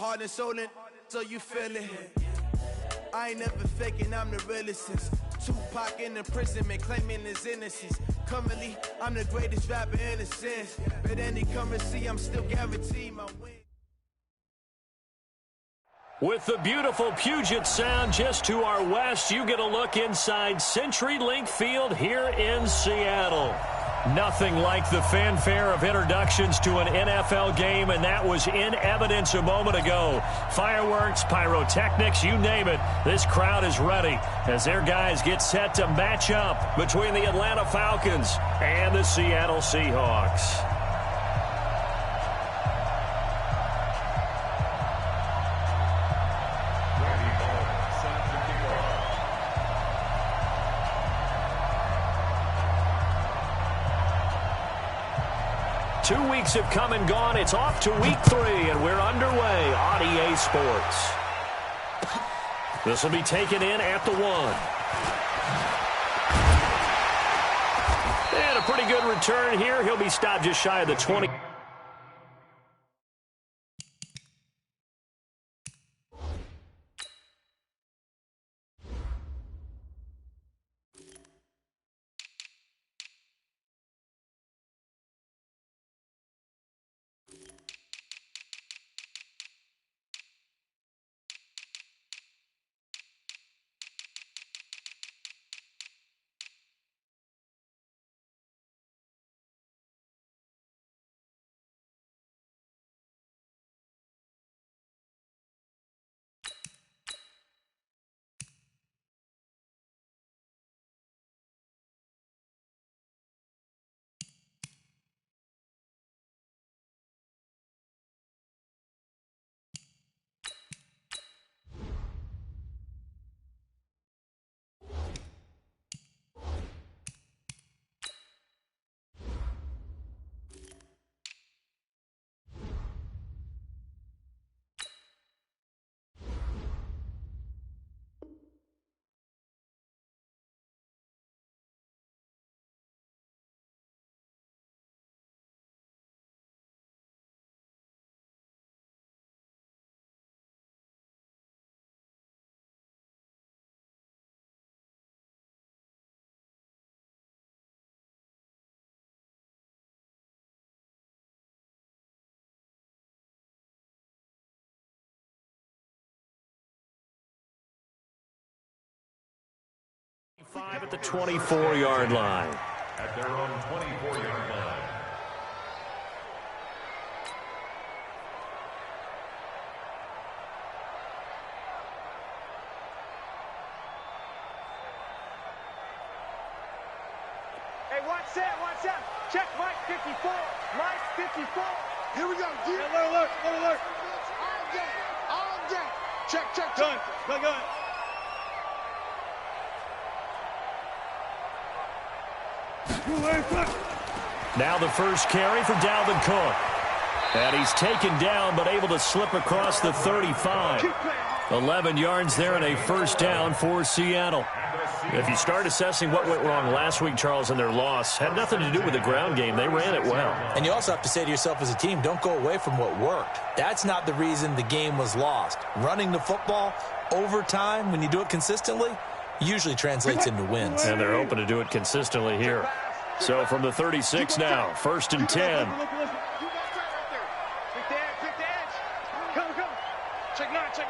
heart and soul, and so you feel it. I ain't never faking, I'm the realest since Tupac in imprisonment, claiming his innocence. Currently, I'm the greatest rapper in a sense. But any currency, I'm still guaranteed my win. With the beautiful Puget Sound just to our west, you get a look inside CenturyLink Field here in Seattle. Nothing like the fanfare of introductions to an NFL game, and that was in evidence a moment ago. Fireworks, pyrotechnics, you name it. This crowd is ready as their guys get set to match up between the Atlanta Falcons and the Seattle Seahawks. Two weeks have come and gone. It's off to week 3, and we're underway on EA Sports. This will be taken in at the 1. And a pretty good return here. He'll be stopped just shy of the 20. Five at the 24-yard line. At their own 24-yard line. Hey, watch that, watch out. Check Mike 54. Mike 54. Here we go. Alert. All day. Check. Gun. Now the first carry for Dalvin Cook. And he's taken down but able to slip across the 35. 11 yards there and a first down for Seattle. If you start assessing what went wrong last week, Charles, in their loss, had nothing to do with the ground game. They ran it well. And you also have to say to yourself as a team, don't go away from what worked. That's not the reason the game was lost. Running the football over time, when you do it consistently, usually translates into wins. And they're hoping to do it consistently here. So from the 36 now, 1st and 10. Pick the edge. Come. Check 9. Kill.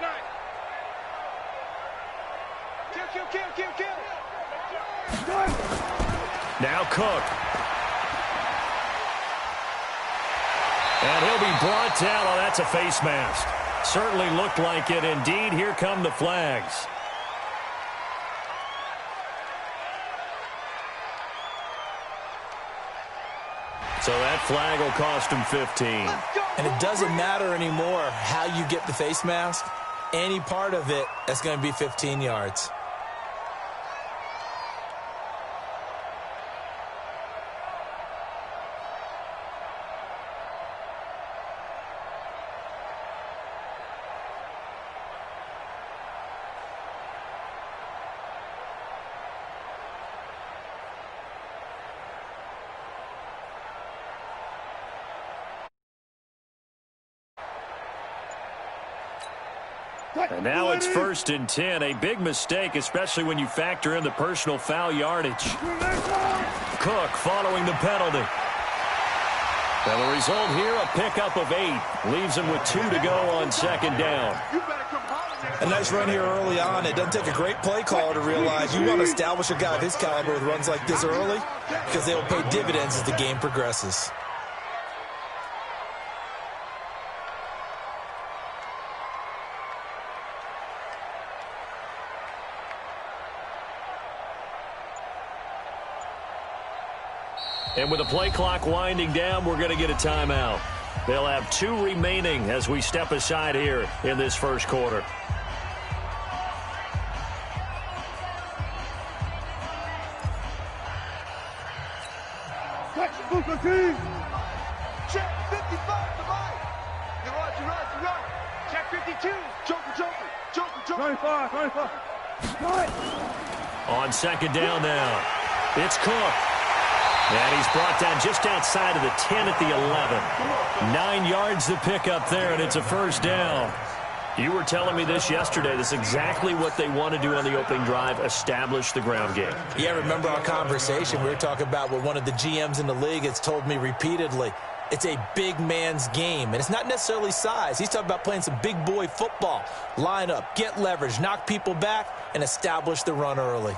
Now Cook. And he'll be brought down. Oh, that's a face mask. Certainly looked like it. Indeed, here come the flags. So that flag will cost him 15. And it doesn't matter anymore how you get the face mask. Any part of it, that's going to be 15 yards. And now it's 1st and 10. A big mistake, especially when you factor in the personal foul yardage. Cook following the penalty. And the result here, a pickup of 8. Leaves him with 2 to go on 2nd down. A nice run here early on. It doesn't take a great play caller to realize you want to establish a guy of his caliber with runs like this early because they will pay dividends as the game progresses. And with the play clock winding down, we're going to get a timeout. They'll have 2 remaining as we step aside here in this first quarter. Check 55 to Mike. You right. Check 52. Joker. 95. On 2nd down now, it's Cook. And he's brought down just outside of the 10 at the 11. 9 yards to pick up there, and it's a 1st down. You were telling me this yesterday. This is exactly what they want to do on the opening drive, establish the ground game. Yeah, remember our conversation? We were talking about what one of the GMs in the league has told me repeatedly. It's a big man's game, and it's not necessarily size. He's talking about playing some big boy football. Line up, get leverage, knock people back, and establish the run early.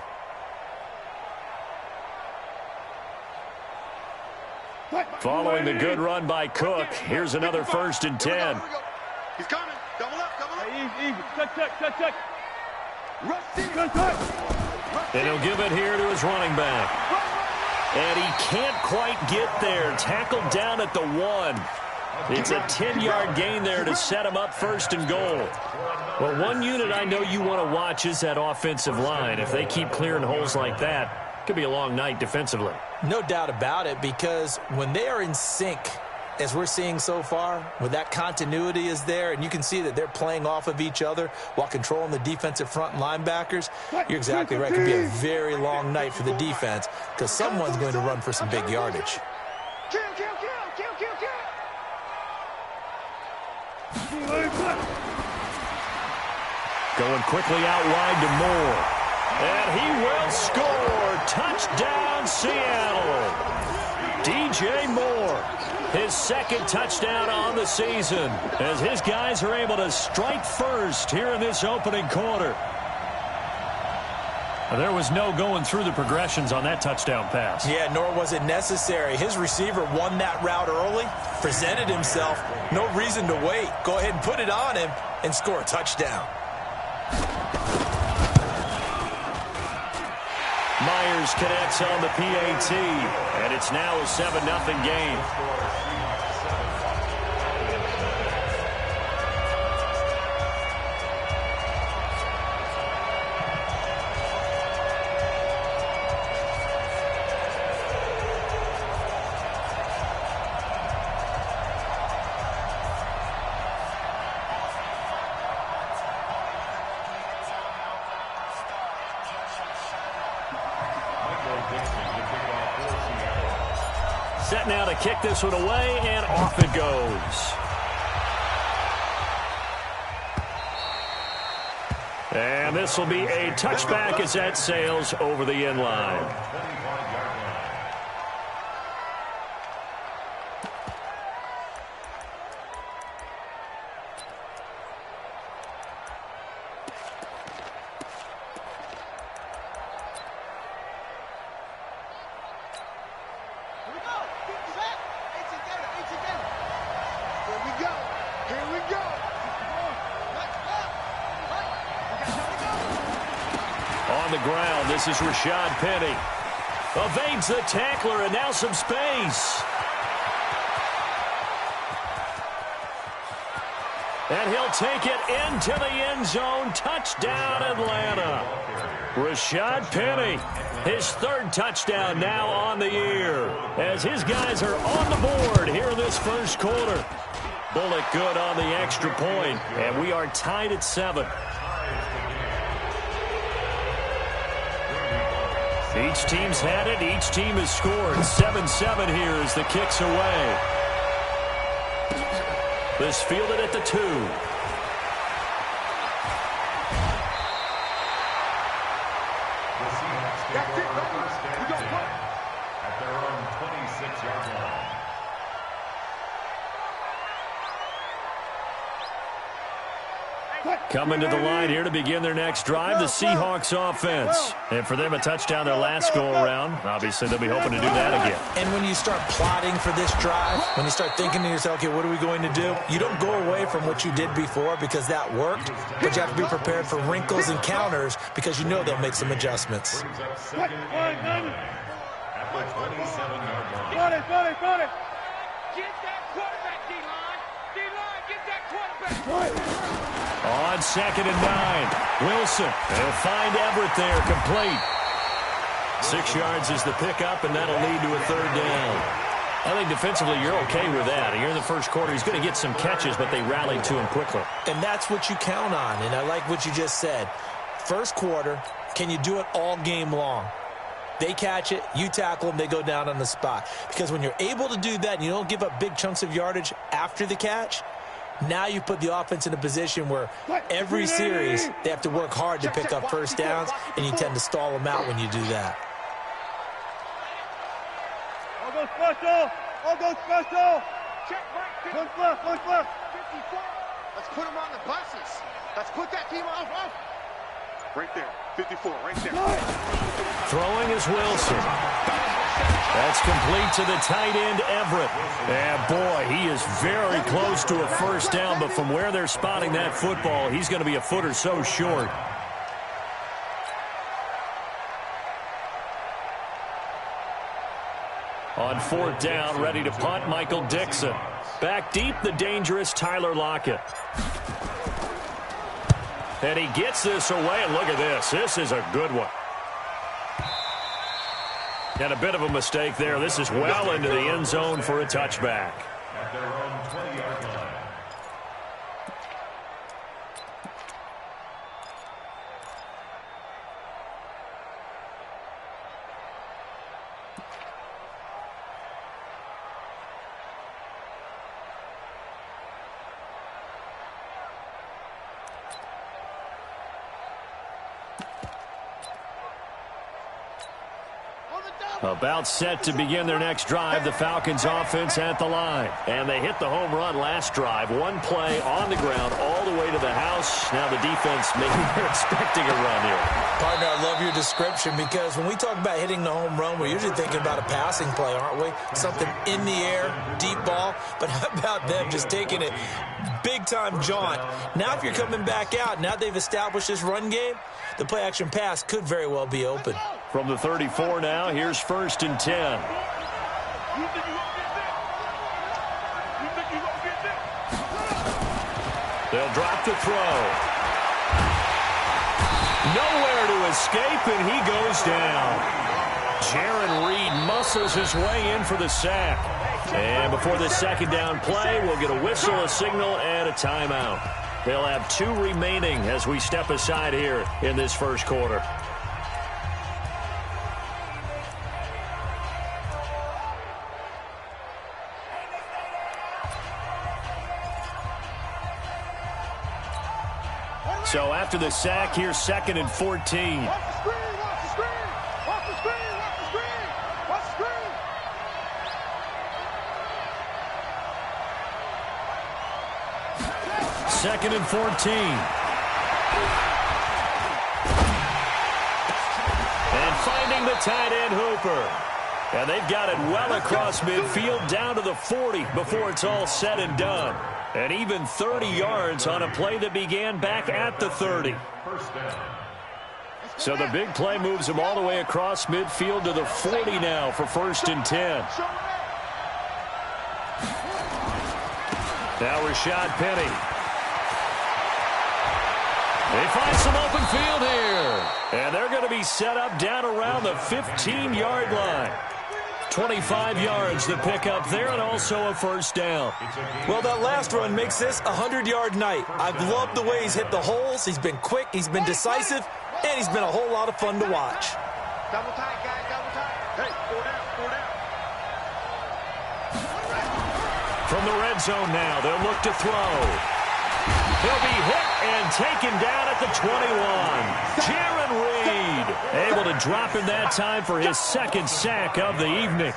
Following the good run by Cook, here's another 1st and 10. He's coming. Double up. Easy. Check. And he'll give it here to his running back. And he can't quite get there. Tackled down at the 1. It's a 10-yard gain there to set him up 1st and goal. Well, one unit I know you want to watch is that offensive line. If they keep clearing holes like that, it could be a long night defensively. No doubt about it, because when they are in sync, as we're seeing so far, when that continuity is there, and you can see that they're playing off of each other while controlling the defensive front and linebackers, you're exactly right. It could be a very long night for the defense because someone's going to run for some big yardage. Kill. Going quickly out wide to Moore. And he will score. Touchdown, Seattle. DJ Moore, his 2nd touchdown on the season, as his guys are able to strike first here in this opening quarter. There was no going through the progressions on that touchdown pass. Yeah, nor was it necessary. His receiver won that route early, presented himself, no reason to wait. Go ahead and put it on him and score a touchdown. Myers connects on the PAT, and it's now a 7-0 game. Set now to kick this one away, and off it goes. And this will be a touchback as that sails over the end line. This is Rashad Penny. Evades the tackler, and now some space. And he'll take it into the end zone. Touchdown, Atlanta. Rashad Penny, his 3rd touchdown now on the year, as his guys are on the board here in this first quarter. Bullet good on the extra point, and we are tied at 7. Each team's had it. Each team has scored. 7-7 here as the kick's away. This fielded at the 2. 6-yard line. Coming to the line here to begin their next drive, the Seahawks offense. And for them, a touchdown their last go-around. Obviously, they'll be hoping to do that again. And when you start plotting for this drive, when you start thinking to yourself, okay, what are we going to do? You don't go away from what you did before because that worked, but you have to be prepared for wrinkles and counters because you know they'll make some adjustments. Brings up second and 9 at the 27-yard line. Got it. Get that quarterback, D-line. D-line, get that quarterback. On second and 9, Wilson. They'll find Everett there, complete. 6 yards is the pickup, and that'll lead to a third down. I think defensively you're okay with that. Here in the first quarter, he's going to get some catches, but they rallied to him quickly. And that's what you count on, and I like what you just said. First quarter, can you do it all game long? They catch it, you tackle them, they go down on the spot. Because when you're able to do that and you don't give up big chunks of yardage after the catch, now you put the offense in a position where every series they have to work hard to pick up first downs, and you tend to stall them out when you do that. I'll go special. Check, Mike. One left. 54. Let's put him on the buses. Let's put that team off. Right there. 54, right there. Throwing is Wilson. That's complete to the tight end, Everett. And boy, he is very close to a first down, but from where they're spotting that football, he's going to be a foot or so short. On fourth down, ready to punt, Michael Dixon. Back deep, the dangerous Tyler Lockett. And he gets this away, and look at this. This is a good one. And a bit of a mistake there. This is well into the end zone for a touchback. At their own 20-yard line. About set to begin their next drive, the Falcons offense at the line. And they hit the home run last drive. One play on the ground all the way to the house. Now the defense maybe they're expecting a run here. Partner, I love your description because when we talk about hitting the home run, we're usually thinking about a passing play, aren't we? Something in the air, deep ball. But how about them just taking it big-time jaunt? Now if you're coming back out, now they've established this run game, the play-action pass could very well be open. From the 34 now, here's first and 10. They'll drop the throw. Nowhere to escape, and he goes down. Jaron Reed muscles his way in for the sack. And before this second down play, we'll get a whistle, a signal, and a timeout. They'll have 2 remaining as we step aside here in this first quarter. So after the sack, here's second and 14. Watch the screen. Second and 14. And finding the tight end, Hooper. And they've got it well across midfield down to the 40 before it's all said and done. And even 30 yards on a play that began back at the 30. First down. So the big play moves them all the way across midfield to the 40 now for first and 10. Now Rashad Penny. They find some open field here. And they're going to be set up down around the 15-yard line. 25 yards the pickup there, and also a first down. Well, that last run makes this a 100-yard night. I've loved the way he's hit the holes. He's been quick, he's been decisive, and he's been a whole lot of fun to watch. Double tight, guys, double tight. Hey, 4 down. From the red zone now, they'll look to throw. He'll be hit and taken down at the 21. Jaron Reed able to drop him that time for his second sack of the evening.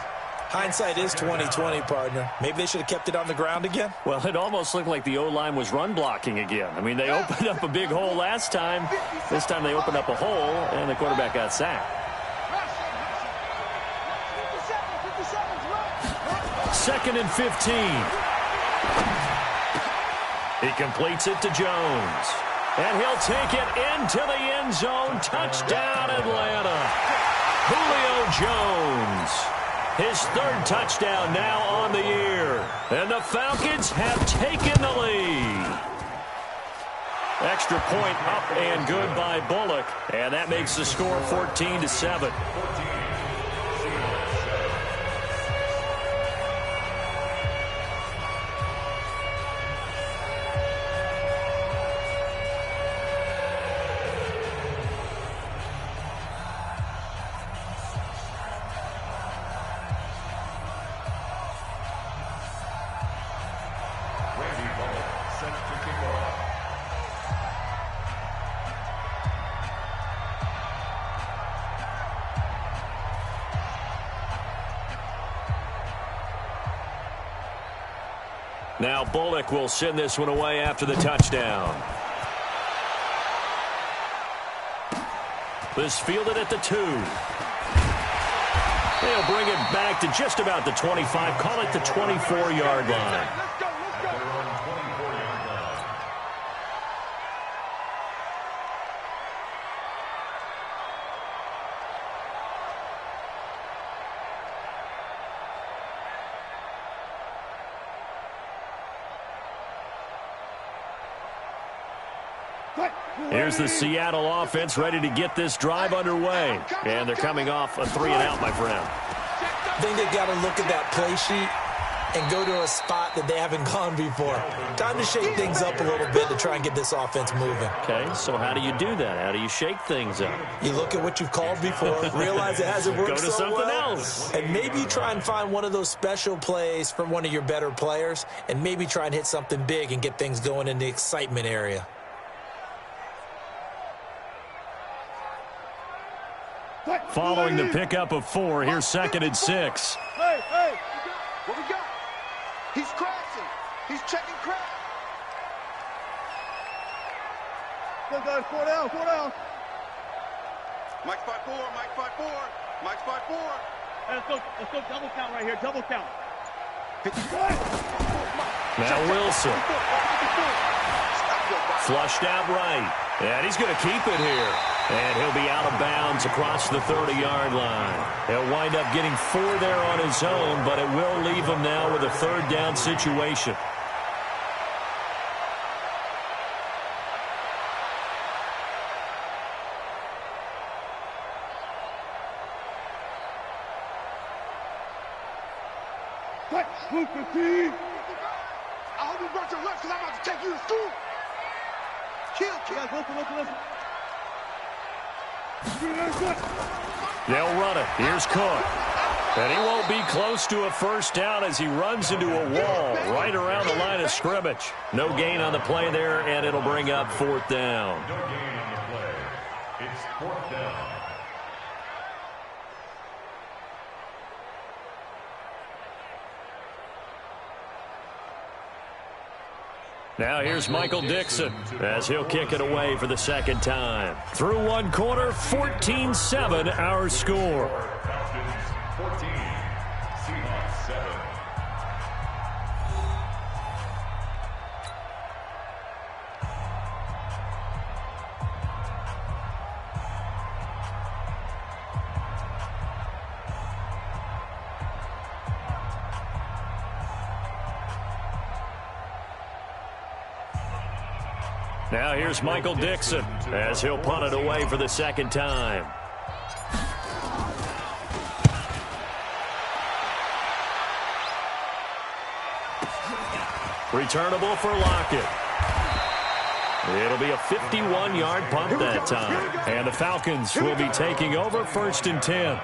Hindsight is 20/20, partner. Maybe they should have kept it on the ground again. Well, it almost looked like the O-line was run blocking again. I mean, they opened up a big hole last time. This time they opened up a hole, and the quarterback got sacked. 2nd and 15. He completes it to Jones. And he'll take it into the end zone. Touchdown, Atlanta. Julio Jones. His 3rd touchdown now on the year. And the Falcons have taken the lead. Extra point up and good by Bullock. And that makes the score 14-7. Now Bullock will send this one away after the touchdown. This fielded at the 2. They'll bring it back to just about the 25. Call it the 24-yard line. Here's the Seattle offense ready to get this drive underway. And they're coming off a 3-and-out, my friend. I think they've got to look at that play sheet and go to a spot that they haven't gone before. Time to shake things up a little bit to try and get this offense moving. Okay, so how do you do that? How do you shake things up? You look at what you've called before, realize it hasn't worked so so well. Go to something else. And maybe you try and find one of those special plays from one of your better players and maybe try and hit something big and get things going in the excitement area. Following the pickup of 4, here's 2nd and 6. Hey, what we got? He's crashing. He's checking crash. Go, guys, 4 down, 4 down. Mike 5-4, Mike 5-4, Mike 5-4. Hey, let's go double count right here, double count. Now Wilson. Flushed out right. And he's going to keep it here. And he'll be out of bounds across the 30-yard line. He'll wind up getting 4 there on his own, but it will leave him now with a 3rd down situation. Move the team. I hope you brought your lunch because I'm about to take you to school. Kill. Listen. They'll run it. Here's Cook. And he won't be close to a 1st down as he runs into a wall right around the line of scrimmage. No gain on the play there, and it'll bring up 4th down. No gain on the play. It's 4th down. Now here's Michael Dixon as he'll kick it away for the 2nd time. Through 1 quarter, 14-7 our score. Falcons 14, Seahawks 7. Now here's Michael Dixon as he'll punt it away for the 2nd time. Returnable for Lockett. It'll be a 51-yard punt that time. And the Falcons will be taking over 1st and 10.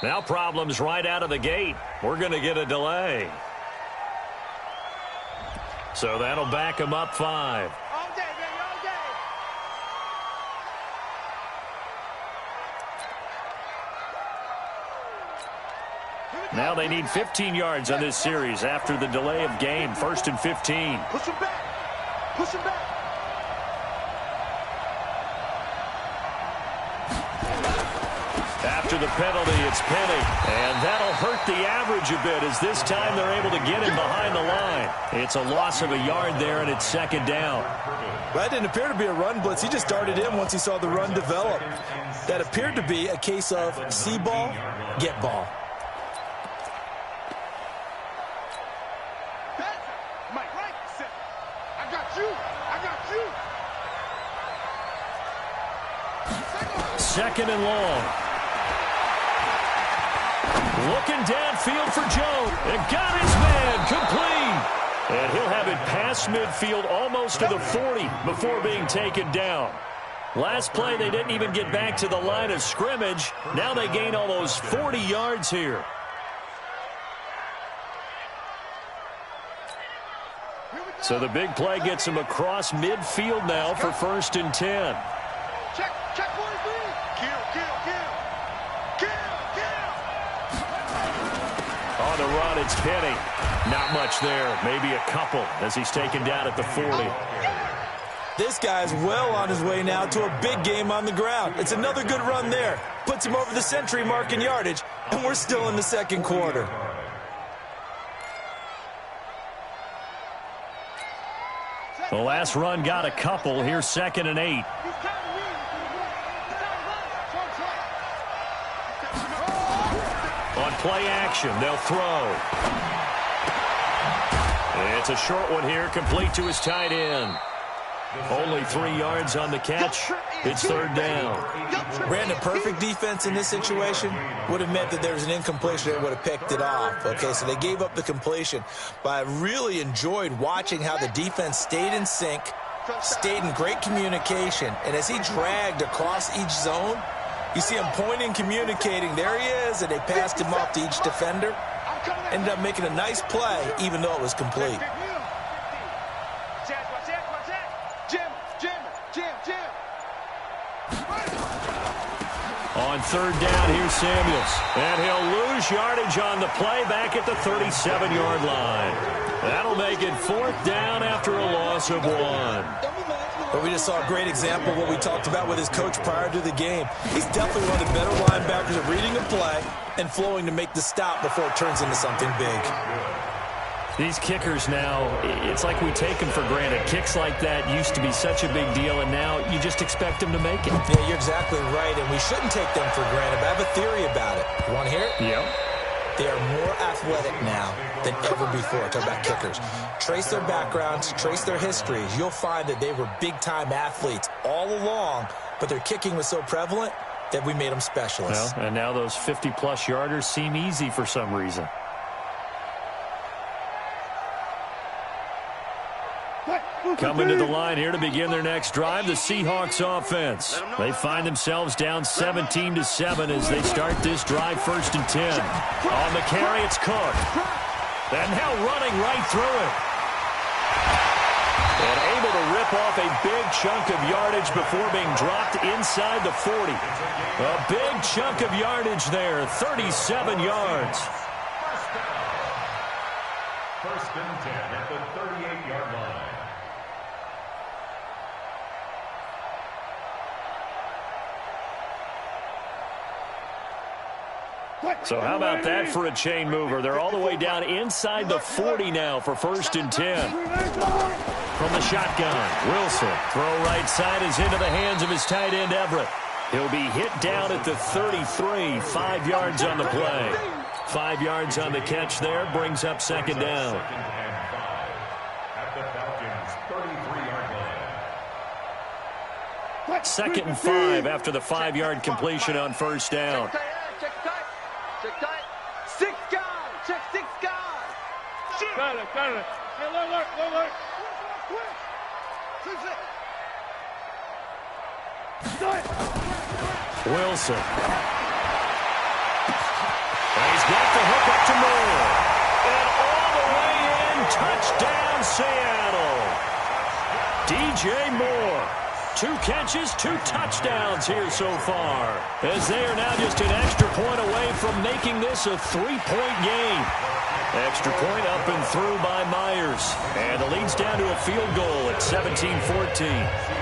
Now problems right out of the gate. We're going to get a delay. So that'll back them up 5. All day, baby, all day. Now they need 15 yards on this series after the delay of game. 1st and 15. Push him back. Push him back. After the penalty, it's Penny. And that'll hurt the average a bit as this time they're able to get him behind the line. It's a loss of a yard there, and it's 2nd down. That didn't appear to be a run blitz. He just darted in once he saw the run develop. That appeared to be a case of see ball, get ball. Mike, right, set. I got you. I got you. 2nd and long. Looking downfield for Jones. And got his man complete. And he'll have it past midfield almost to the 40 before being taken down. Last play, they didn't even get back to the line of scrimmage. Now they gain almost 40 yards here. So the big play gets him across midfield now for 1st and 10. Check 43. Kill. On the run, it's Penny. Not much there. Maybe a couple as he's taken down at the 40. This guy's well on his way now to a big game on the ground. It's another good run there. Puts him over the century mark in yardage, and we're still in the 2nd quarter. The last run got a couple. Here's 2nd and 8. On play action, they'll throw. It's a short one here, complete to his tight end. Only 3 yards on the catch. It's 3rd down. Brandon, perfect defense in this situation would have meant that there was an incompletion that would have picked it off. Okay, so they gave up the completion. But I really enjoyed watching how the defense stayed in sync, stayed in great communication, and as he dragged across each zone, you see him pointing, communicating. There he is, and they passed him off to each defender. Ended up making a nice play, even though it was complete. On 3rd down, here's Samuels. And he'll lose yardage on the play back at the 37-yard line. That'll make it 4th down after a loss of 1. But we just saw a great example of what we talked about with his coach prior to the game. He's definitely one of the better linebackers at reading a play and flowing to make the stop before it turns into something big. These kickers now, it's like we take them for granted. Kicks like that used to be such a big deal, and now you just expect them to make it. Yeah, you're exactly right, and we shouldn't take them for granted. But I have a theory about it. You want to hear it? Yep. They are more athletic now than ever before. Talk about kickers. Trace their backgrounds, trace their histories. You'll find that they were big-time athletes all along, but their kicking was so prevalent that we made them specialists. Well, and now those 50-plus yarders seem easy for some reason. Coming to the line here to begin their next drive, the Seahawks offense. They find themselves down 17-7 as they start this drive 1st and 10. On the carry, it's Cook. And now running right through it. And able to rip off a big chunk of yardage before being dropped inside the 40. A big chunk of yardage there, 37 yards. 1st and 10 at the 38-yard line. So how about that for a chain mover? They're all the way down inside the 40 now for 1st and 10. From the shotgun, Wilson. Throw right side is into the hands of his tight end, Everett. He'll be hit down at the 33, 5 yards on the play. 5 yards on the catch there, brings up 2nd down. At the Falcons' 33-yard line. 2nd and 5 after the 5-yard completion on 1st down. Check tight. 6 guys. Check 6 guys. Got it. Hey, look. Wilson. got the hook up to Moore. And all the way in, touchdown Seattle. DJ Moore. 2 catches, 2 touchdowns here so far, as they are now just an extra point away from making this a 3-point game. Extra point up and through by Myers. And the lead's down to a field goal at 17-14.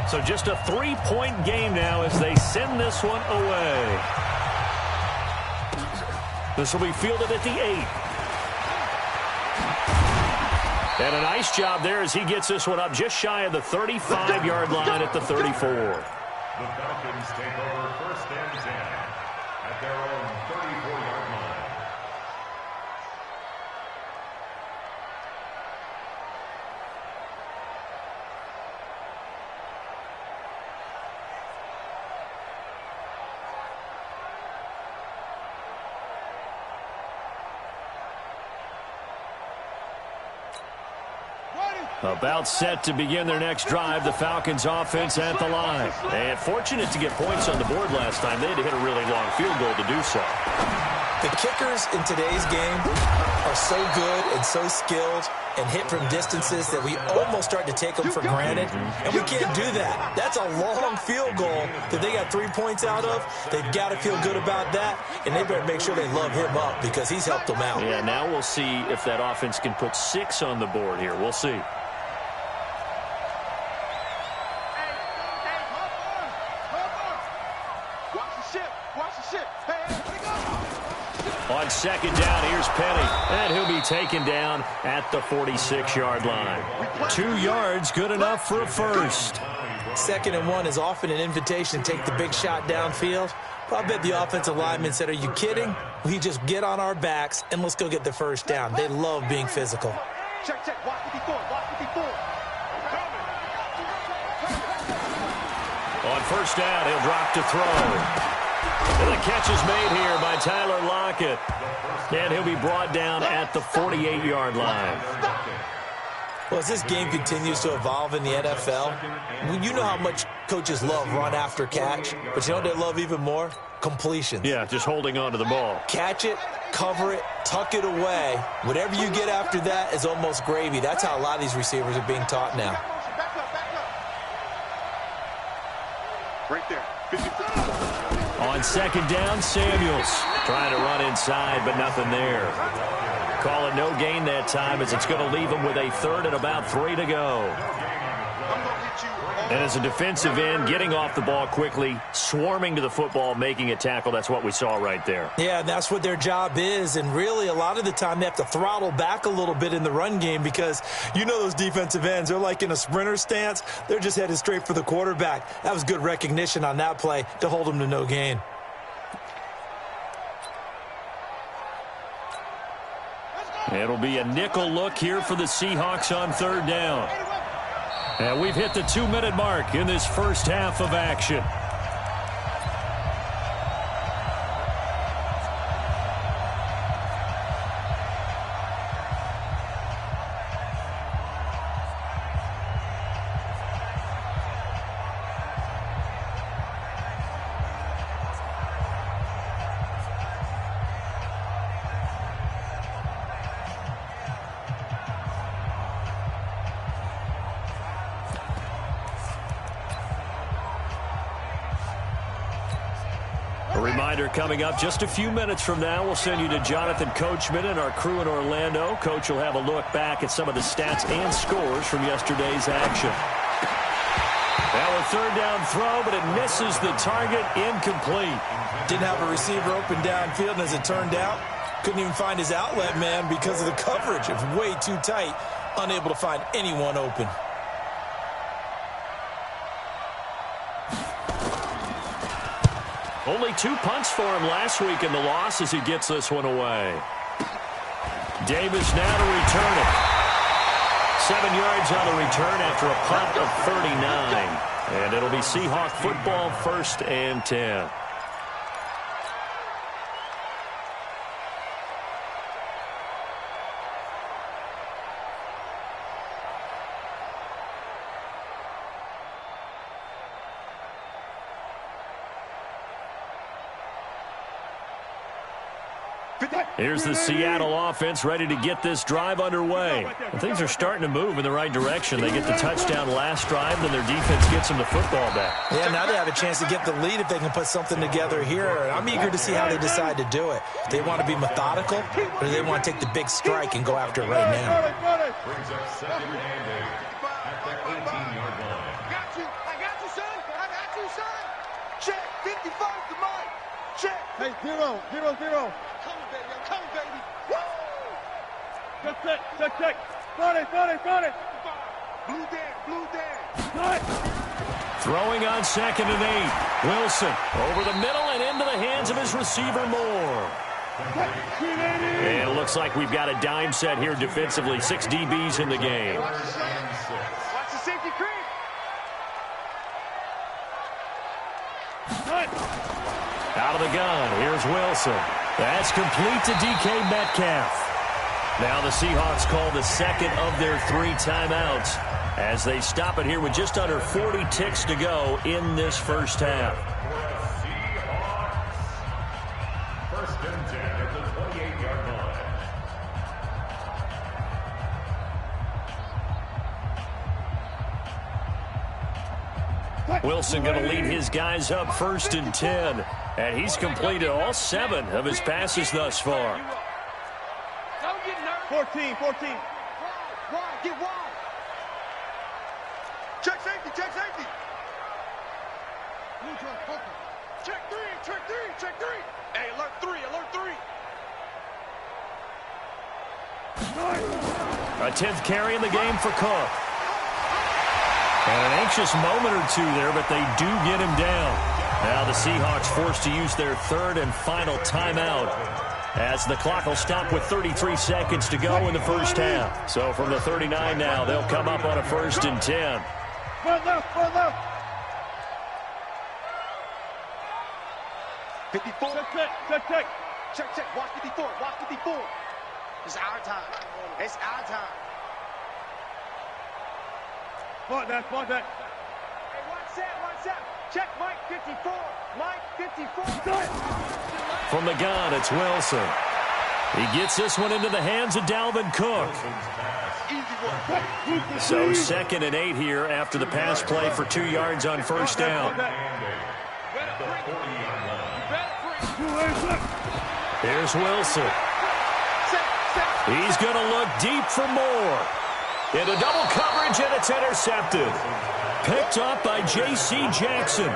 So just a 3-point game now as they send this one away. This will be fielded at the 8. And a nice job there as he gets this one up just shy of the 35-yard line at the 34. The Falcons take over 1st and 10 at their own 34-yard line. About set to begin their next drive, the Falcons offense at the line. And fortunate to get points on the board last time. They had to hit a really long field goal to do so. The kickers in today's game are so good and so skilled and hit from distances that we almost start to take them for granted. And we can't do that. That's a long field goal that they got 3 points out of. They've got to feel good about that, and they better make sure they love him up because he's helped them out. Yeah, now we'll see if that offense can put 6 on the board here. We'll see. On second down, here's Penny. And he'll be taken down at the 46-yard line. 2 yards, good enough for a first. 2nd and 1 is often an invitation to take the big shot downfield. But I bet the offensive lineman said, are you kidding? We just get on our backs and let's go get the first down. They love being physical. Check, check. Watch 54. Watch 54. On first down, he'll drop to throw. And the catch is made here by Tyler Lockett. And he'll be brought down at the 48-yard line. Well, as this game continues to evolve in the NFL, you know how much coaches love run after catch, but you know what they love even more? Completions. Yeah, just holding on to the ball. Catch it, cover it, tuck it away. Whatever you get after that is almost gravy. That's how a lot of these receivers are being taught now. Right there. 54. On second down, Samuels trying to run inside, but nothing there. Call it no gain that time as it's going to leave him with a 3rd and about 3 to go. And as a defensive end, getting off the ball quickly, swarming to the football, making a tackle, that's what we saw right there. Yeah, that's what their job is, and really a lot of the time they have to throttle back a little bit in the run game because you know those defensive ends, they're like in a sprinter stance. They're just headed straight for the quarterback. That was good recognition on that play to hold them to no gain. It'll be a nickel look here for the Seahawks on 3rd down. And we've hit the 2-minute mark in this first half of action. Reminder coming up just a few minutes from now. We'll send you to Jonathan Coachman and our crew in Orlando. Coach will have a look back at some of the stats and scores from yesterday's action. Now a 3rd down throw, but it misses the target, incomplete. Didn't have a receiver open downfield, and as it turned out, couldn't even find his outlet man because of the coverage. It was way too tight, unable to find anyone open. Only 2 punts for him last week in the loss as he gets this one away. Davis now to return it. 7 yards on the return after a punt of 39. And it'll be Seahawk football, 1st and 10. Here's the Seattle offense ready to get this drive underway. And things are starting to move in the right direction. They get the touchdown last drive, then their defense gets them the football back. Yeah, now they have a chance to get the lead if they can put something together here. I'm eager to see how they decide to do it. Do they want to be methodical, or do they want to take the big strike and go after it right now? Brings up 2nd and 8 at the 18-yard line. I got you, son. I got you, son. Check. 55 to mine. Check. Hey, 0, 0, 0. Coming, baby. I'm coming, baby. Woo! Check. Got it. Blue Dan. Throwing on 2nd and 8. Wilson over the middle and into the hands of his receiver Moore. And it looks like we've got a dime set here defensively. 6 DBs in the game. Watch the safety creep. Out of the gun, here's Wilson. That's complete to DK Metcalf. Now the Seahawks call the 2nd of their 3 timeouts as they stop it here with just under 40 ticks to go in this first half. Seahawks. 1st and 10 at the 28-yard line. Wilson going to lead his guys up 1st and 10. And he's completed all 7 of his passes thus far. Don't get nervous. 14. Wide. Get wide. Check safety. Check 3. Hey, alert 3. A 10th carry in the game for Cook. And an anxious moment or two there, but they do get him down. Now the Seahawks forced to use their 3rd and final timeout as the clock will stop with 33 seconds to go in the first half. So from the 39 now, they'll come up on a 1st and 10. Front left. 54. Check. Watch 54. It's our time. Front that. Hey, watch that. Check Mike 54. From the gun, it's Wilson. He gets this one into the hands of Dalvin Cook. So 2nd and 8 here after the pass play for 2 yards on 1st down. Here's Wilson. He's going to look deep for Moore. Into double coverage, and it's intercepted. Picked up by J.C. Jackson.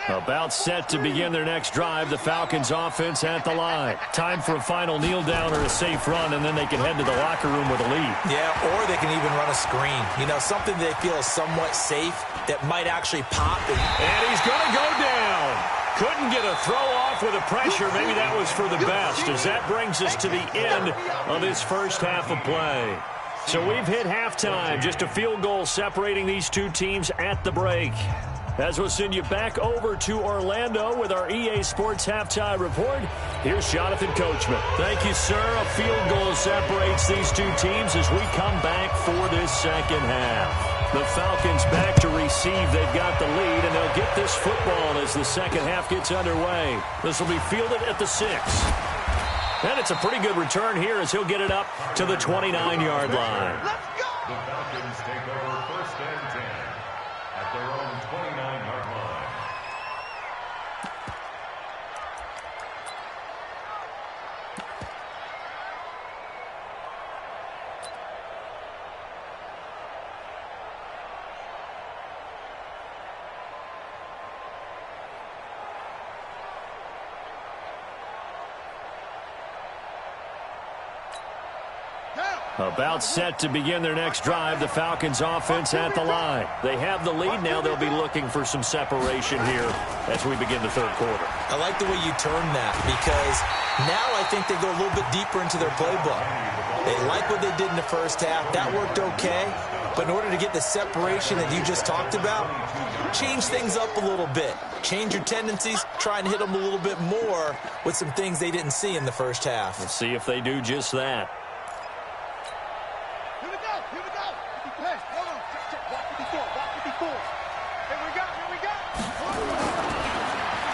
About set to begin their next drive. The Falcons offense at the line. Time for a final kneel down or a safe run, and then they can head to the locker room with a lead. Yeah, or they can even run a screen. You know, something they feel is somewhat safe that might actually pop. And he's going to go down. Couldn't get a throw off with the pressure. Maybe that was for the best, as that brings us to the end of this first half of play. So we've hit halftime. Just a field goal separating these two teams at the break. As we'll send you back over to Orlando with our EA Sports Halftime Report, here's Jonathan Coachman. Thank you, sir. A field goal separates these two teams as we come back for this second half. The Falcons back to receive. They've got the lead, and they'll get this football as the second half gets underway. This will be fielded at the 6. And it's a pretty good return here as he'll get it up to the 29-yard line. Let's go! The Falcons take over 1st and 10 at their own 29-yard line. Down! About set to begin their next drive, the Falcons offense at the line. They have the lead now. They'll be looking for some separation here as we begin the third quarter. I like the way you turn that, because now I think they go a little bit deeper into their playbook. They like what they did in the first half. That worked okay. But in order to get the separation that you just talked about, change things up a little bit. Change your tendencies. Try and hit them a little bit more with some things they didn't see in the first half. Let's see if they do just that. Here we go. Hey, hold on. Check. Block 54. Here we go.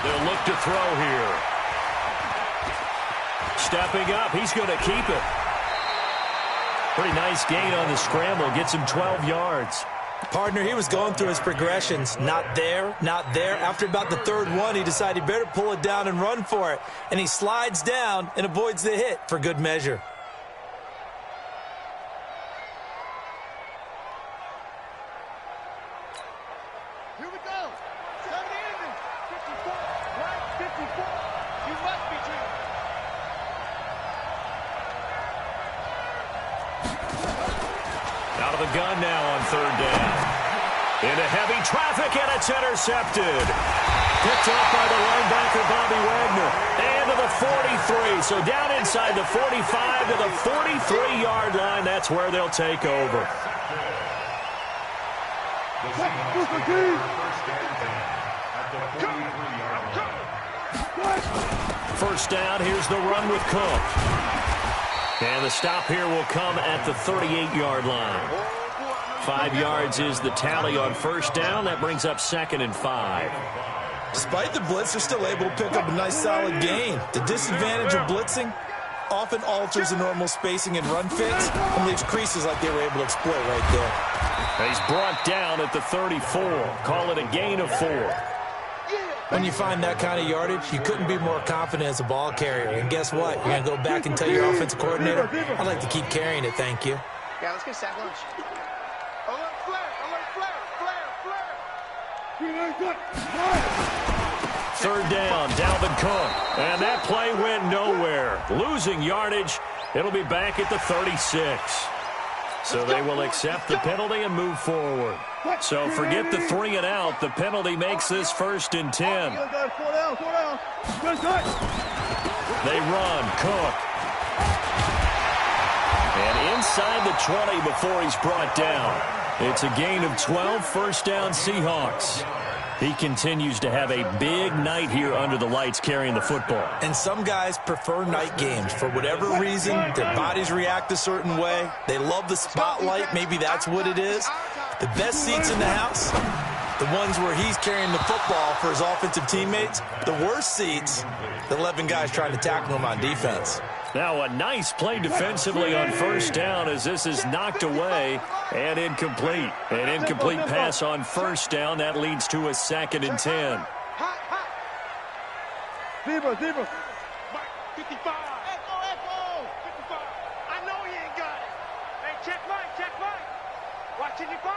They'll look to throw here. Stepping up, he's going to keep it. Pretty nice gain on the scramble. Gets him 12 yards. Partner, he was going through his progressions. Not there, not there. After about the third one, he decided he better pull it down and run for it. And he slides down and avoids the hit for good measure. Here we go. 7 innings. 54. Right, 54. You must be dreaming. Out of the gun now on third down. Into heavy traffic, and it's intercepted. Picked up by the linebacker, Bobby Wagner. And to the 43. So down inside the 45 to the 43-yard line. That's where they'll take over. First down, here's the run with Cook. And the stop here will come at the 38-yard line. 5 yards is the tally on first down. That brings up 2nd and 5. Despite the blitz, they're still able to pick up a nice solid gain. The disadvantage of blitzing often alters the normal spacing and run fits and leaves creases like they were able to exploit right there. He's brought down at the 34. Call it a gain of 4. When you find that kind of yardage, you couldn't be more confident as a ball carrier. And guess what? You're going to go back and tell your offensive coordinator, I'd like to keep carrying it, thank you. Yeah, let's get sack lunch. Alert flare. Third down, Dalvin Cook. And that play went nowhere. Losing yardage. It'll be back at the 36. So they will accept the penalty and move forward. So forget the 3 and out. The penalty makes this 1st and 10. They run. Cook. And inside the 20 before he's brought down. It's a gain of 12. First down, Seahawks. He continues to have a big night here under the lights carrying the football. And some guys prefer night games. For whatever reason, their bodies react a certain way. They love the spotlight. Maybe that's what it is. The best seats in the house, the ones where he's carrying the football for his offensive teammates. The worst seats, the 11 guys trying to tackle him on defense. Now a nice play defensively on first down as this is knocked away and incomplete. An incomplete pass on first down. That leads to a 2nd and 10. Zebra. 55. Echo. 55. I know he ain't got it. Hey, check Mike. Watching you 5.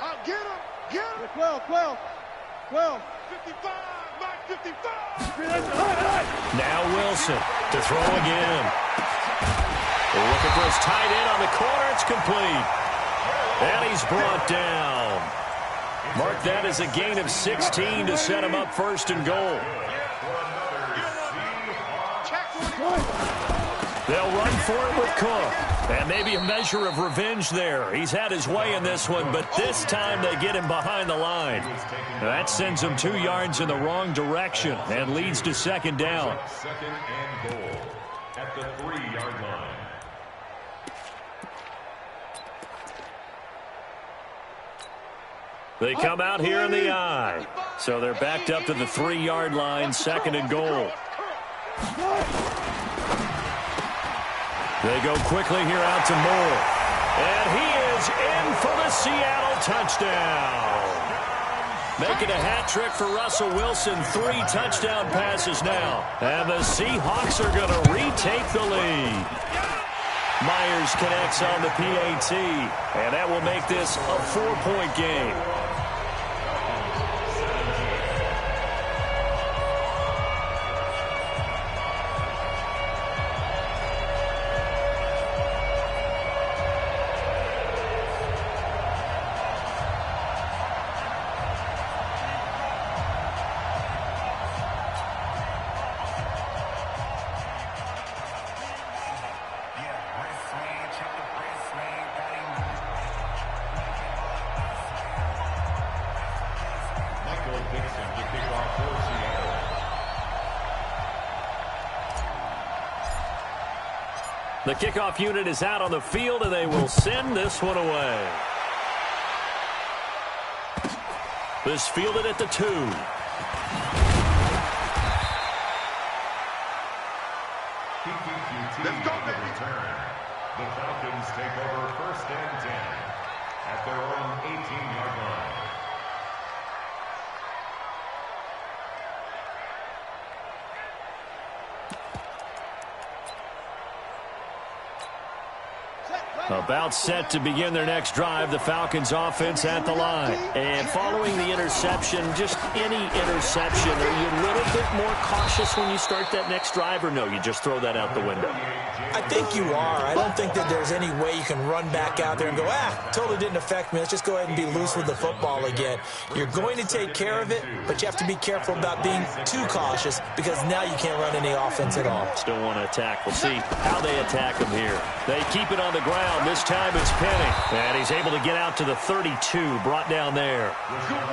I'll get him. 12. 55. Mike, 55. Now Wilson to throw again. Looking for his tight end on the corner. It's complete. And he's brought down. Mark that as a gain of 16 to set him up 1st and goal. They'll run for it with Cook. And maybe a measure of revenge there. He's had his way in this one, but this time they get him behind the line. That sends him 2 yards in the wrong direction and leads to 2nd down. 2nd and goal at the 3-yard line. They come out here in the eye. So they're backed up to the 3-yard line, 2nd and goal. They go quickly here out to Moore. And he is in for the Seattle touchdown. Making a hat trick for Russell Wilson. 3 touchdown passes now. And the Seahawks are going to retake the lead. Myers connects on the PAT. And that will make this a 4-point game. The kickoff unit is out on the field, and they will send this one away. This fielded at the 2. Let's go, baby. The Falcons take over 1st and 10 at their own 18-yard line. About set to begin their next drive, the Falcons offense at the line. And following the interception, just any interception, are you a little bit more cautious when you start that next drive, or no, you just throw that out the window? I think you are. I don't think that there's any way you can run back out there and go, totally didn't affect me. Let's just go ahead and be loose with the football again. You're going to take care of it, but you have to be careful about being too cautious because now you can't run any offense at all. Still want to attack. We'll see how they attack him here. They keep it on the ground. This time it's Penny. And he's able to get out to the 32, brought down there.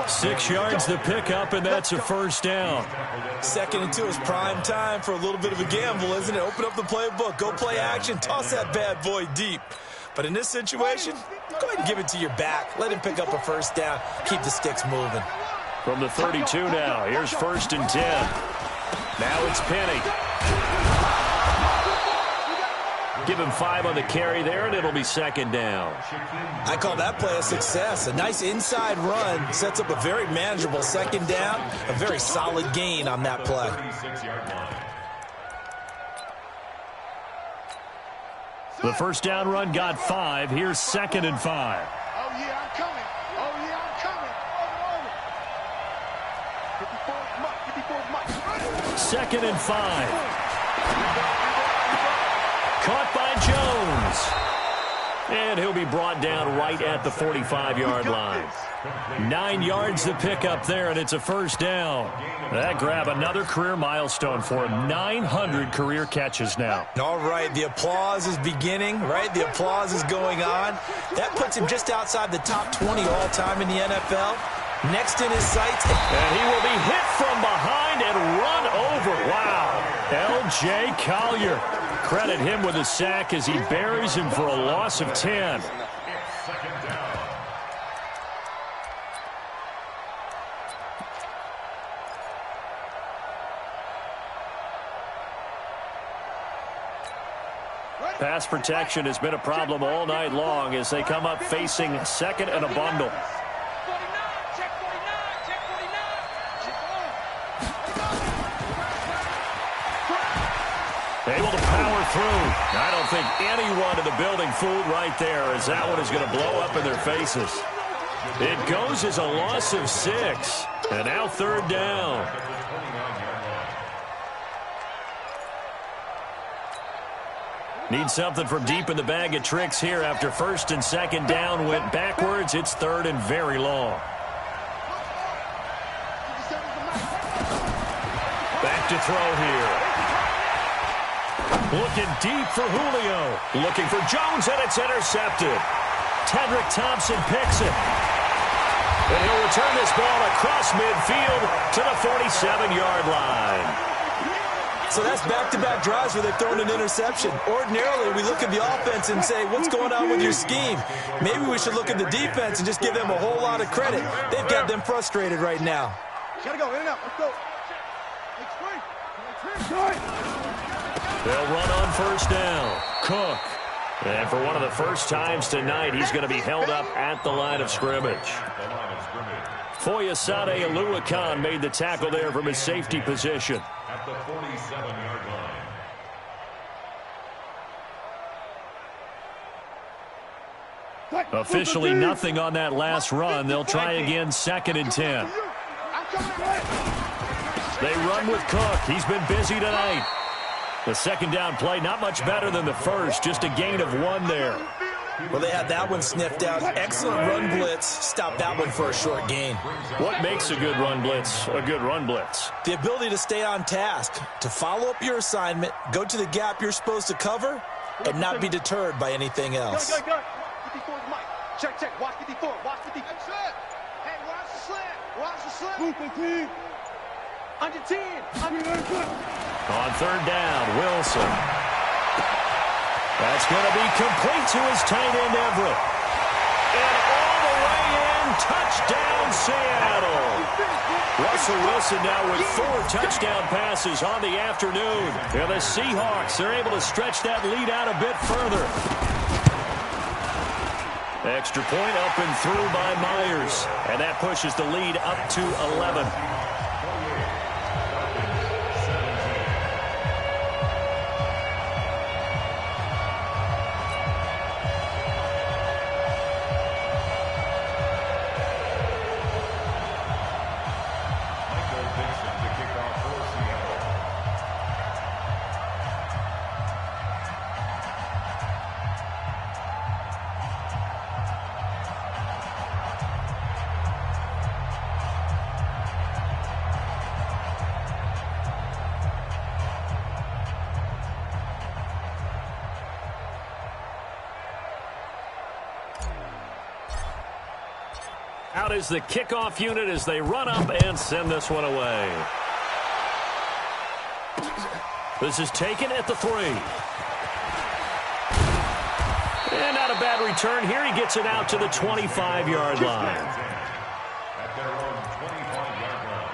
6 yards the pickup, and that's a first down. 2nd and 2 is prime time for a little bit of a gamble, isn't it? Open up the playbook, go play action, toss that bad boy deep. But in this situation, go ahead and give it to your back. Let him pick up a first down. Keep the sticks moving. From the 32 now, here's 1st and 10. Now it's Penny. Give him 5 on the carry there, and it'll be 2nd down. I call that play a success. A nice inside run sets up a very manageable 2nd down. A very solid gain on that play. The first down run got 5. Here's 2nd and 5. Oh, yeah, I'm coming. Oh, yeah, I'm coming. 2nd and 5. Caught by Jones. And he'll be brought down right at the 45-yard line. 9 yards to pick up there, and it's a first down. That grab another career milestone for him. 900 career catches now. All right, the applause is beginning, right? The applause is going on. That puts him just outside the top 20 all-time in the NFL. Next in his sights. And he will be hit from behind and run over. Wow. L.J. Collier. Credit him with a sack as he buries him for a loss of 10. Pass protection has been a problem all night long as they come up facing 2nd and a bundle. Able to power through. I don't think anyone in the building fooled right there, as that one is going to blow up in their faces. It goes as a loss of 6. And now 3rd down. Need something from deep in the bag of tricks here after 1st and 2nd down went backwards. It's 3rd and very long. Back to throw here. Looking deep for Julio. Looking for Jones, and it's intercepted. Tedrick Thompson picks it. And he'll return this ball across midfield to the 47-yard line. So that's back-to-back drives where they've thrown an interception. Ordinarily, we look at the offense and say, what's going on with your scheme? Maybe we should look at the defense and just give them a whole lot of credit. They've got them frustrated right now. Gotta go, in and out. Let's go. They'll run on 1st down. Cook. And for one of the first times tonight, he's going to be held up at the line of scrimmage. Foyesade Oluwakan made the tackle there from his safety position. At the 47-yard line. Officially nothing on that last run. They'll try again 2nd and 10. They run with Cook. He's been busy tonight. The 2nd down play, not much better than the first, just a gain of 1 there. Well, they had that one sniffed out. Excellent run blitz. Stopped that one for a short gain. What makes a good run blitz a good run blitz? The ability to stay on task, to follow up your assignment, go to the gap you're supposed to cover, and not be deterred by anything else. 54 is Mike. Check. Watch 54. Watch 54. Hey, watch the slant. Watch the slant. Under 10. On 3rd down, Wilson. That's going to be complete to his tight end, Everett. And all the way in, touchdown, Seattle. Russell Wilson now with 4 touchdown passes on the afternoon. And the Seahawks are able to stretch that lead out a bit further. Extra point up and through by Myers. And that pushes the lead up to 11. Out is the kickoff unit as they run up and send this one away. This is taken at the 3. And not a bad return here. He gets it out to the 25-yard line. At their own 25-yard line.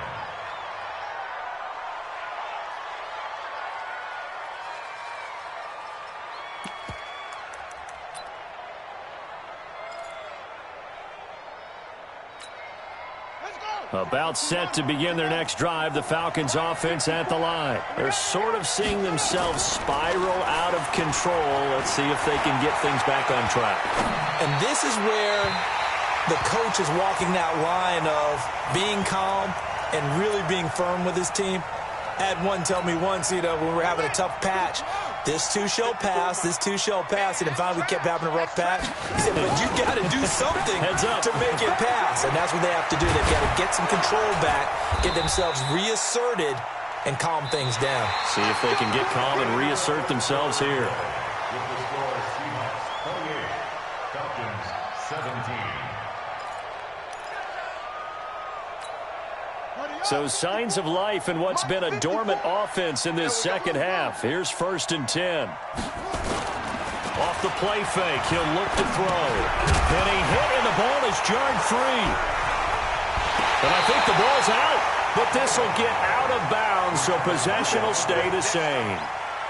About set to begin their next drive, the Falcons offense at the line. They're sort of seeing themselves spiral out of control. Let's see if they can get things back on track. And this is where the coach is walking that line of being calm and really being firm with his team. I had one tell me once, when we were having a tough patch, this too shall pass, this too shall pass. And finally we kept having a rough patch. He said, but you got to do something to make it pass. And that's what they have to do. They've got to get some control back, get themselves reasserted, and calm things down. See if they can get calm and reassert themselves here. With the score, Seahawks 28, Falcons 17. So signs of life in what's been a dormant offense in this second half. Here's 1st and 10. Off the play fake, he'll look to throw. And he hit, and the ball is jarred free. And I think the ball's out, but this will get out of bounds, so possession will stay the same.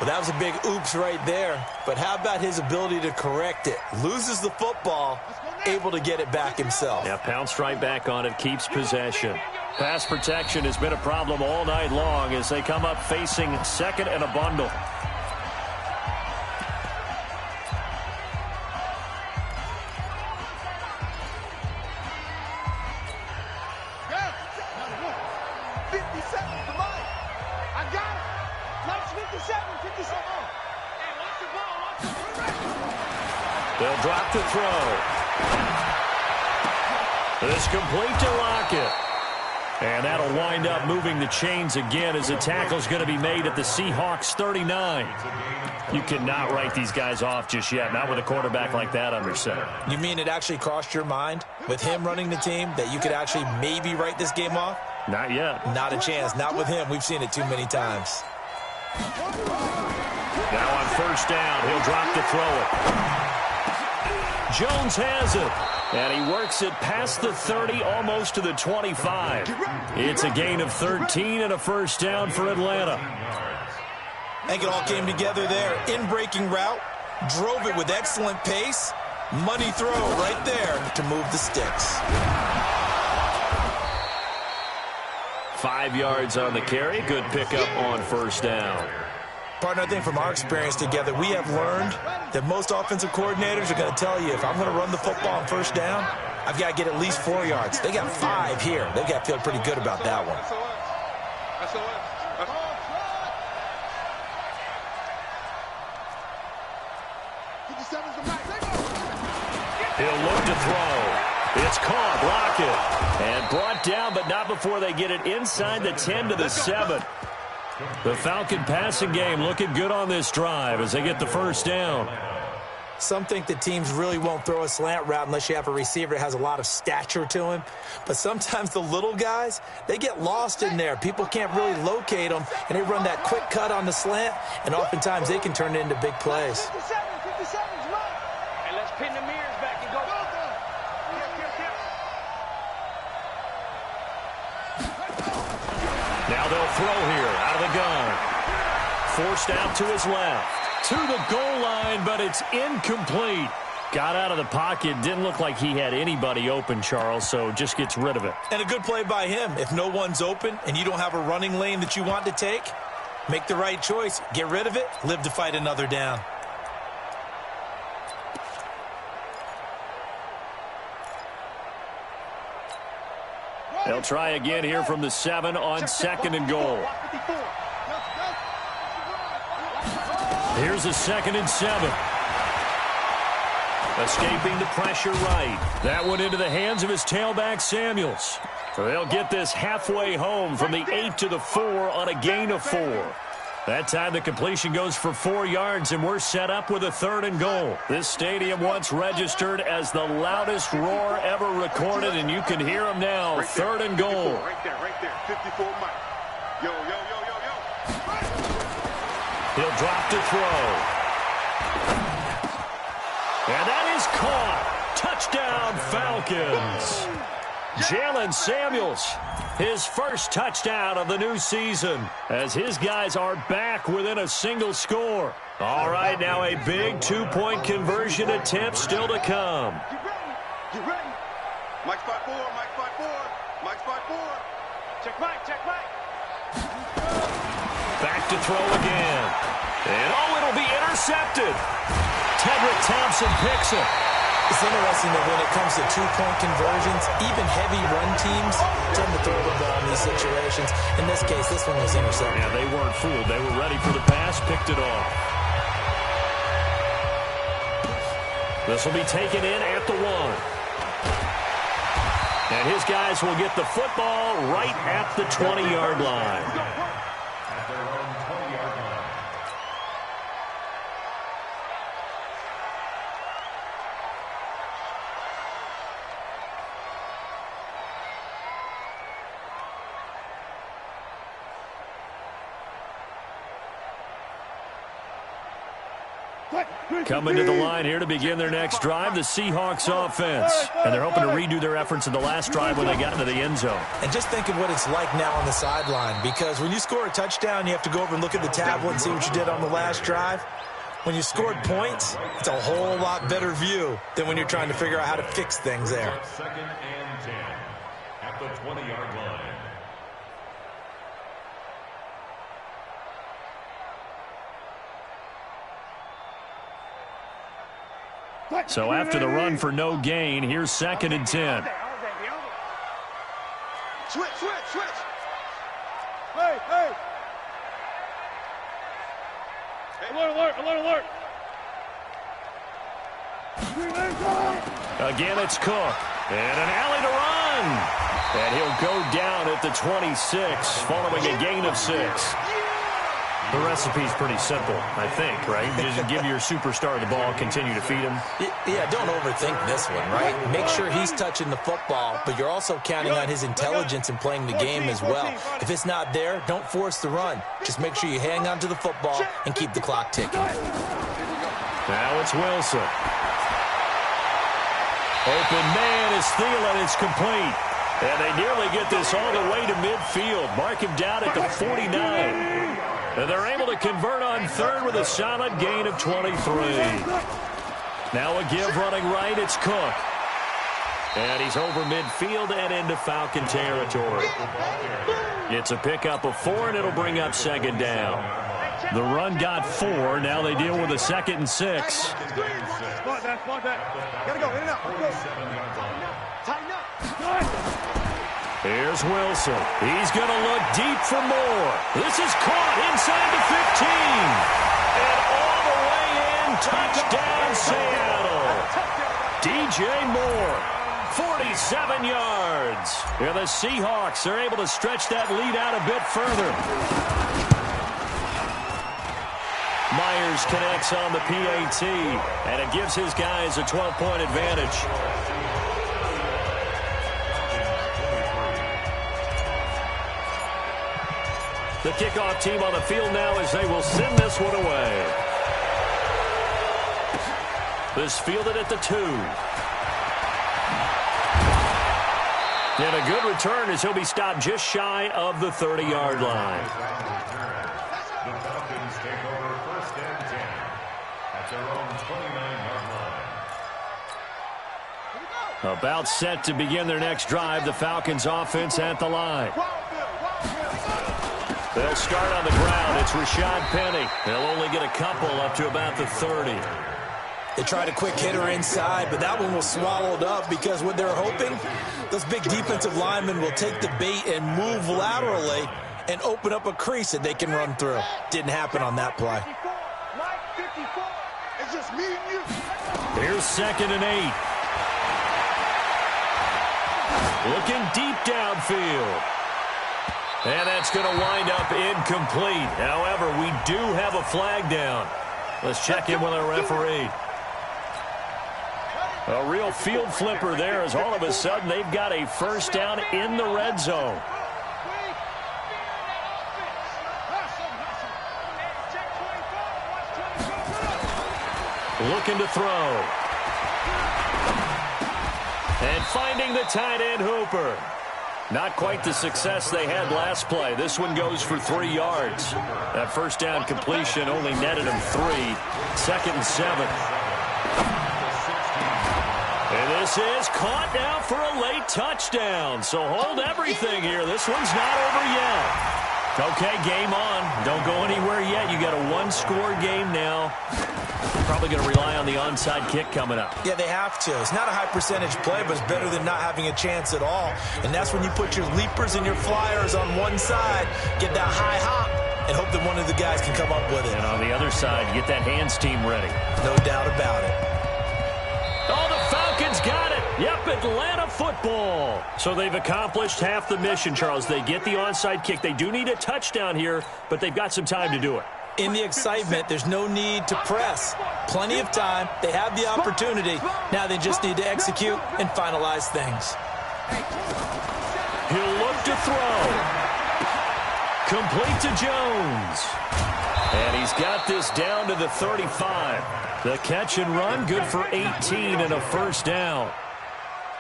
Well, that was a big oops right there. But how about his ability to correct it? Loses the football, able to get it back himself. Yeah, pounced right back on it, keeps possession. Pass protection has been a problem all night long as they come up facing 2nd and a bundle. They'll drop the throw. This complete to Lockett. And that'll wind up moving the chains again as the tackle's going to be made at the Seahawks 39. You cannot write these guys off just yet, not with a quarterback like that under center. You mean it actually crossed your mind with him running the team that you could actually maybe write this game off? Not yet. Not a chance. Not with him. We've seen it too many times. Now on 1st down, he'll drop to throw it. Jones has it. And he works it past the 30, almost to the 25. It's a gain of 13 and a 1st down for Atlanta. I think it all came together there. In-breaking route, drove it with excellent pace. Money throw right there to move the sticks. 5 yards on the carry. Good pickup on 1st down. Partner, I think from our experience together, we have learned that most offensive coordinators are going to tell you, if I'm going to run the football on 1st down, I've got to get at least 4 yards. They got 5 here. They've got to feel pretty good about that one. He'll look to throw. It's caught. Lockett. And brought down, but not before they get it inside the 10 to the 7. The Falcon passing game looking good on this drive as they get the 1st down. Some think that teams really won't throw a slant route unless you have a receiver that has a lot of stature to him. But sometimes the little guys, they get lost in there. People can't really locate them, and they run that quick cut on the slant, and oftentimes they can turn it into big plays. Now they'll throw here out of the gun. Forced out to his left. To the goal line, but it's incomplete. Got out of the pocket. Didn't look like he had anybody open, Charles, so just gets rid of it. And a good play by him. If no one's open and you don't have a running lane that you want to take, make the right choice. Get rid of it. Live to fight another down. They'll try again here from the 7 on 2nd and goal. Here's a 2nd and 7. Escaping the pressure right. That went into the hands of his tailback, Samuels. So they'll get this halfway home from the 8 to the 4 on a gain of 4. That time the completion goes for 4 yards, and we're set up with a 3rd and goal. This stadium once registered as the loudest roar ever recorded, and you can hear them now. 3rd and goal. Right there, 54 Mike. Yo, yo, yo, yo, yo. He'll drop to throw. And that is caught. Touchdown, Falcons. Jalen Samuels, his first touchdown of the new season, as his guys are back within a single score. All right, now a big 2-point conversion attempt still to come. Get ready. Mike spot 4, Mike spot 4, Mike spot 4. Check Mike, check Mike. Back to throw again. And it'll be intercepted. Tedrick Thompson picks it. It's interesting that when it comes to 2-point conversions, even heavy run teams tend to throw the ball in these situations. In this case, this one was intercepted. Yeah, they weren't fooled. They were ready for the pass, picked it off. This will be taken in at the 1. And his guys will get the football right at the 20-yard line. At their own 20-yard line. Coming to the line here to begin their next drive, the Seahawks offense. And they're hoping to redo their efforts in the last drive when they got into the end zone. And just think of what it's like now on the sideline, because when you score a touchdown, you have to go over and look at the tablet and see what you did on the last drive. When you scored points, it's a whole lot better view than when you're trying to figure out how to fix things there. 2nd and 10 at the 20-yard line. So after the run for no gain, here's 2nd and 10. Switch, switch, switch. Hey, hey. Alert, alert, alert, alert. Again, it's Cook. And an alley to run. And he'll go down at the 26, following a gain of 6. The recipe's pretty simple, I think, right? Just give your superstar the ball, continue to feed him. Yeah, don't overthink this one, right? Make sure he's touching the football, but you're also counting on his intelligence in playing the game as well. If it's not there, don't force the run. Just make sure you hang on to the football and keep the clock ticking. Now it's Wilson. Open man is Thielen. It's complete. And they nearly get this all the way to midfield. Mark him down at the 49. And they're able to convert on 3rd with a solid gain of 23. Now a give running right. It's Cook. And he's over midfield and into Falcon territory. It's a pickup of 4, and it'll bring up 2nd down. The run got 4. Now they deal with a 2nd and 6. Spot that, spot that. Gotta go, in and out. Tighten up. Here's Wilson. He's going to look deep for more. This is caught inside the 15. And all the way in. Touchdown, Seattle. DJ Moore, 47 yards. And the Seahawks are able to stretch that lead out a bit further. Myers connects on the PAT, and it gives his guys a 12-point advantage. The kickoff team on the field now as they will send this one away. This fielded at the 2. And a good return as he'll be stopped just shy of the 30-yard line. The Falcons take over 1st and 10 at their own 29-yard line. About set to begin their next drive, the Falcons offense at the line. They'll start on the ground. It's Rashad Penny. They'll only get a couple up to about the 30. They tried a quick hitter inside, but that one was swallowed up because what they're hoping, those big defensive linemen will take the bait and move laterally and open up a crease that they can run through. Didn't happen on that play. It's just me and you. Here's 2nd and 8. Looking deep downfield. And that's going to wind up incomplete. However, we do have a flag down. Let's check in with our referee. A real field flipper there as all of a sudden they've got a 1st down in the red zone. Looking to throw. And finding the tight end Hooper. Not quite the success they had last play. This one goes for 3 yards. That 1st down completion only netted him 3. 2nd and 7. And this is caught now for a late touchdown. So hold everything here. This one's not over yet. Okay, game on. Don't go anywhere yet. You got a 1-score game now. Probably going to rely on the onside kick coming up. Yeah, they have to. It's not a high percentage play, but it's better than not having a chance at all. And that's when you put your leapers and your flyers on one side, get that high hop, and hope that one of the guys can come up with it. And on the other side, get that hands team ready. No doubt about it. Oh, the Falcons got it. Yep, Atlanta football. So they've accomplished half the mission, Charles. They get the onside kick. They do need a touchdown here, but they've got some time to do it. In the excitement, there's no need to press. Plenty of time. They have the opportunity. Now they just need to execute and finalize things. He'll look to throw. Complete to Jones. And he's got this down to the 35. The catch and run, good for 18 and a 1st down.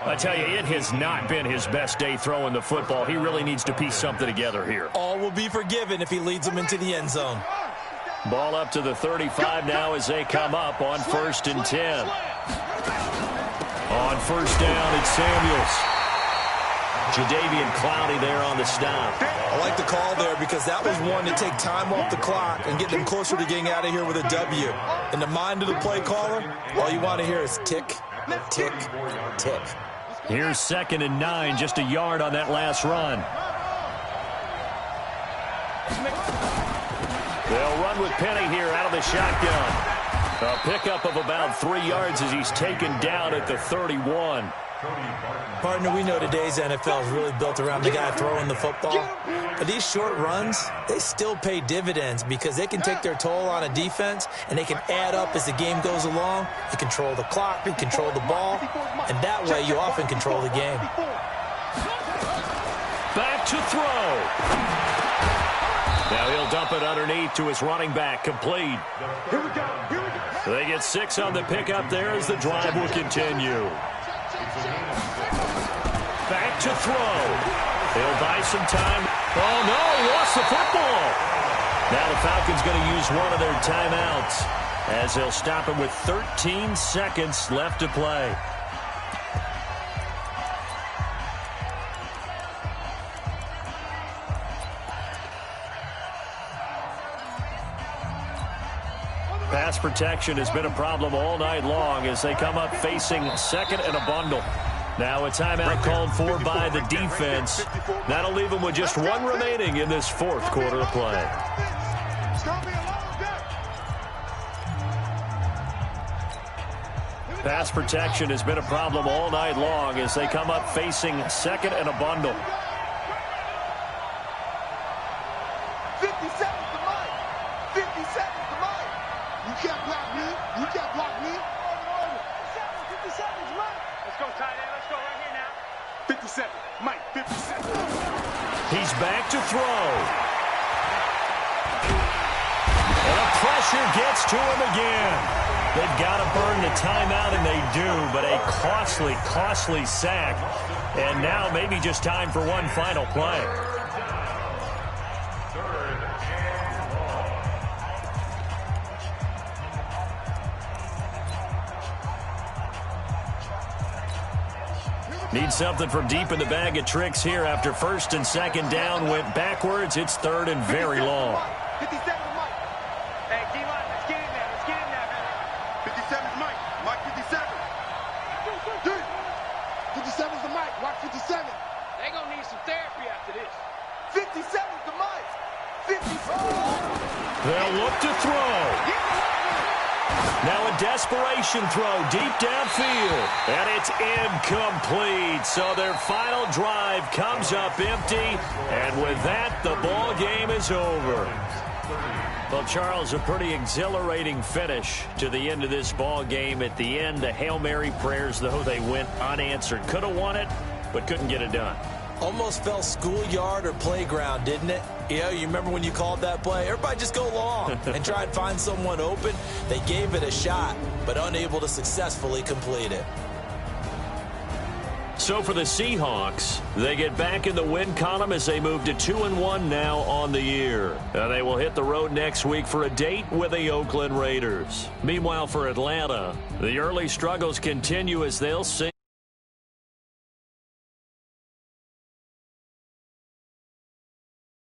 I tell you, it has not been his best day throwing the football. He really needs to piece something together here. All will be forgiven if he leads them into the end zone. Ball up to the 35 now as they come up on 1st and 10. On 1st down, it's Samuels. Jadeveon Clowney there on the stop. I like the call there because that was one to take time off the clock and get them closer to getting out of here with a W. In the mind of the play caller, all you want to hear is tick, tick, tick. Here's 2nd and 9, just a yard on that last run. They'll run with Penny here out of the shotgun. A pickup of about 3 yards as he's taken down at the 31. Partner, we know today's NFL is really built around the guy throwing the football. But these short runs, they still pay dividends because they can take their toll on a defense and they can add up as the game goes along. You control the clock, you control the ball, and that way you often control the game. Back to throw. Now he'll dump it underneath to his running back, complete. Here we go. They get 6 on the pickup there as the drive will continue. Back to throw. He'll buy some time. Oh, no, he lost the football. Now the Falcons going to use one of their timeouts as they'll stop him with 13 seconds left to play. Pass protection has been a problem all night long as they come up facing 2nd and a bundle. Now a timeout called for by the defense. That'll leave them with just 1 remaining in this 4th quarter of play. Pass protection has been a problem all night long as they come up facing 2nd and a bundle. 50 seconds to Mike. 50 seconds to Mike. You can't block me. You can't block me. 50 seconds, Mike. Let's go, tight end. Let's go right here now. 50 seconds. Mike, 50 seconds. He's back to throw. And the pressure gets to him again. They've got to burn the timeout, and they do, but a costly, costly sack And now maybe just time for one final play. Need something from deep in the bag of tricks here after first and second down went backwards. It's third and very long. 57 to Mike. Hey, G-Line, let's get in there. Let's get in there, man. 57 to Mike. Mike 57. 57 to Mike. Mike 57. They're going to need some therapy after this. 57 to Mike. 54. They'll look to throw. Now a desperation throw deep downfield. And it's incomplete. So their final drive comes up empty. And with that, the ball game is over. Well, Charles, a pretty exhilarating finish to the end of this ball game. At the end, the Hail Mary prayers, though, they went unanswered. Could have won it, but couldn't get it done. Almost felt schoolyard or playground, didn't it? You remember when you called that play? Everybody just go long and try and find someone open. They gave it a shot, but unable to successfully complete it. So for the Seahawks, they get back in the win column as they move to 2-1 now on the year. And they will hit the road next week for a date with the Oakland Raiders. Meanwhile, for Atlanta, the early struggles continue as they'll sink.